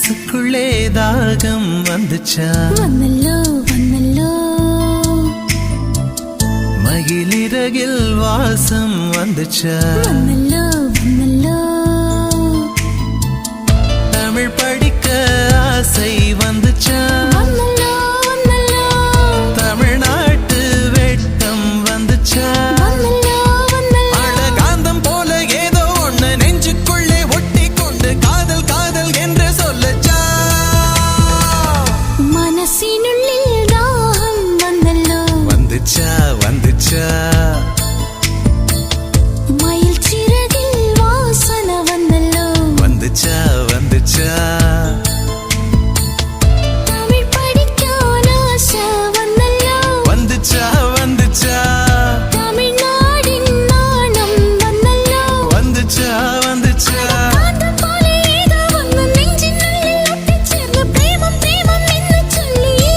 மனசுக்குள்ளே தாகம் வந்துச்சா வந்தல்லோ வந்தல்லோ மகிழிறகில் வாசம் வந்துச்சா வந்தல்லோ வந்தல்லோ தமிழ் படிக்க ஆசை வந்துச்சா வந்தல்லோ வந்தல்லோ தமிழ்நாட்டு வெட்கம் வந்துச்சா வந்தல்லோ வந்தல்லோ அழகாந்தம் போல ஏதோ ஒண்ணு நெஞ்சுக்குள்ளே ஒட்டி கொண்டு காதல் காதல் என்று சொல்லச்சா மனசினுள்ளில் தாகம் வந்தல்லோ வந்துச்சா வந்துச்சா மயில் சிறகில் வாசனை வந்தல்லோ வந்துச்சா வந்துச்சா தமிழ் படிக்க ஆசை வந்தல்லோ வந்துச்சா வந்துச்சா தமிழ்நாடின் நாணம் வந்தல்லோ வந்துச்சா வந்துச்சா காதல் போல ஏதோ ஒன்று நெஞ்சினுள்ளில் ஒட்டிச் சேர்ந்து பிரேமம் பிரேமம் என்று சொல்லியே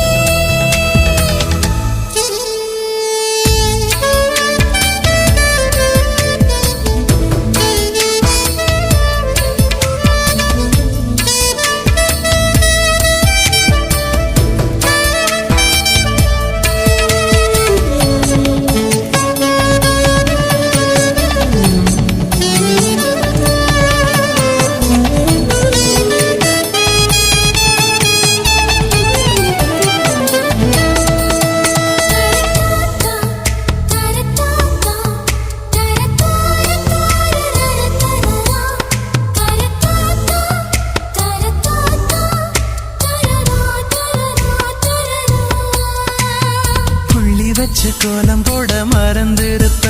புள்ளி வச்சு கோலம் போட மறந்திருப்ப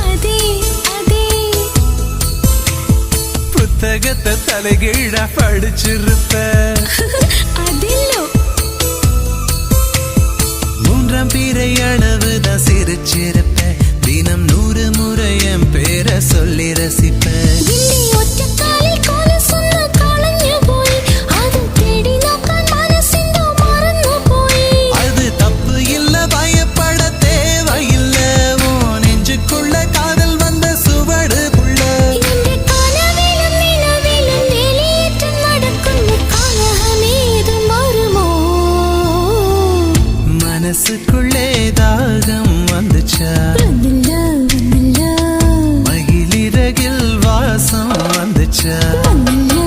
அதே அதே புத்தகத்தை தலைகீழா படிச்சிருப்ப அதில்லோ மூன்றாம் பிறை அளவுதான் சிரிச்சிருப்ப தினம் 100 முறை என் பேரை சொல்லி ரசிப்ப இன்னி ஒற்ற காலில் கோல சொன்ன காலஞ்சு போய் அது தேடி நோக்கான் மனசிந்தோ மறந்து போய் அது தப்பு இல்ல பயப்பட தேவையில்ல உன் நெஞ்சுக்குள்ள காதல் வந்த சுவடு புள்ள இந்த கனவிலும் நிலவிலும் வெளியேற்று நடக்கும் காலமேது மறுமோ மனசுக்குள்ளே தாகம் வந்துச்சா வந்தல்லோ வந்தல்லோ மகிழிறகில் வாசம் வந்துச்சா வந்தல்லோ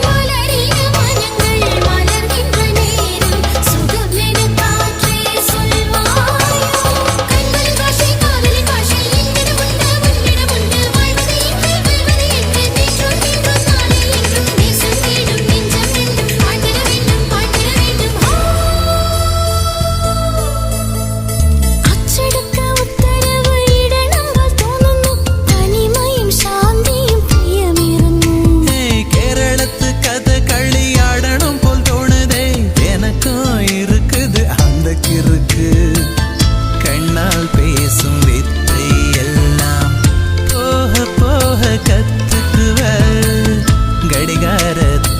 மலரின மனங்கள் மலர்கின்ற நேரம் சுகம் என காற்றே சொல்வாயோ கண்களின் பாஷை காதலின் பாஷை என்னிடம் உண்டு வாழ்வது என்று நேற்றும் இன்றும் நாளை என்றும் நேசம் தேடும் நெஞ்சம் என்றும் வாழ்ந்திட வேண்டும் அச்செடுக்க உத்தரவு இட நம்பால் தோணுന്നു தனிமையும் சாந்தியும் பிரியமிருന്നു ஏய், கேரளத்து கதை களியாடணும் போல் தோணுதே எனக்கும் இருக்குது அந்த கிறுக்கு கண்ணால் பேசும் வித்தை எல்லாம் போக போக கத்துக்குவ கடிகாரத்தை